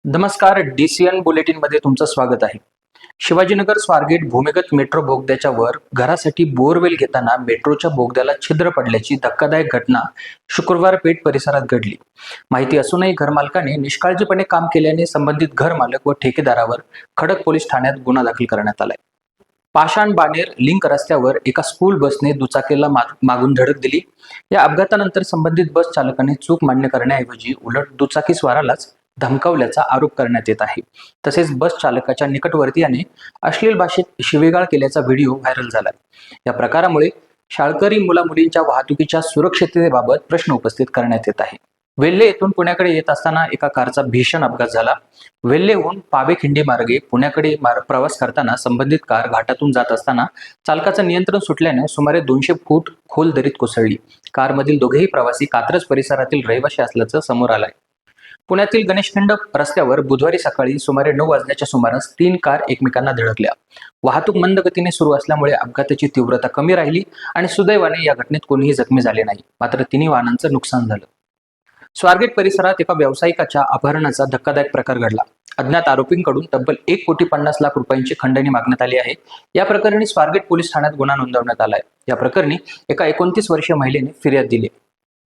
नमस्कार, DCN bulletin मध्ये तुमचं स्वागत आहे. शिवाजीनगर स्वारगेट भूमिगत मेट्रो बोगद्याच्या वर घरासाठी बोरवेल घेताना मेट्रोच्या बोगद्याला छिद्र पडल्याची धक्कादायक घटना शुक्रवार पेठ परिसरात घडली. माहिती असूनही घरमालकाने निष्काळजीपणे काम केल्याने संबंधित घरमालक व ठेकेदारावर खडक पोलीस ठाण्यात गुन्हा दाखल करण्यात आलाय. पाषाण बाणेर लिंक रस्त्यावर एका स्कूल बसने दुचाकीला मागून धडक दिली. या अपघातानंतर संबंधित बस चालकाने चूक मान्य करण्याऐवजी उलट दुचाकीस्वारालाच धमकावल्याचा आरोप करण्यात येत आहे. तसेच बस चालकाच्या निकटवर्तीयाने अश्लील भाषेत शिवीगाळ केल्याचा व्हिडिओ व्हायरल झाला. या प्रकारामुळे शाळकरी मुलामुलींच्या वाहतुकीच्या सुरक्षिततेबाबत प्रश्न उपस्थित करण्यात येत आहे. वेल्हे येथून पुण्याकडे येत असताना एका कारचा भीषण अपघात झाला. वेल्हेहून पावेखिंडी मार्गे पुण्याकडे प्रवास करताना संबंधित कार घाटातून जात असताना चालकाचं नियंत्रण सुटल्याने सुमारे 200 फूट खोल दरीत कोसळली. कारमधील दोघेही प्रवासी कात्रज परिसरातील रहिवासी असल्याचं समोर आलंय. पुण्यातील गणेशखिंड रस्त्यावर बुधवारी सकाळी सुमारे 9 वाजण्याच्या सुमारास 3 कार एकमेकांना धडकल्या. वाहतूक मंद गतीने सुरू असल्यामुळे अपघाताची तीव्रता कमी राहिली आणि सुदैवाने या घटनेत कोणीही जखमी झाले नाही. मात्र तिन्ही वाहनांचं नुकसान झालं. स्वारगेट परिसरात एका व्यावसायिकाच्या अपहरणाचा धक्कादायक प्रकार घडला. अज्ञात आरोपींकडून तब्बल 1,50,00,000 रुपयांची खंडणी मागण्यात आली आहे. या प्रकरणी स्वारगेट पोलीस ठाण्यात गुन्हा नोंदवण्यात आलाय. या प्रकरणी एका 29 वर्षीय महिलेने फिर्याद दिली.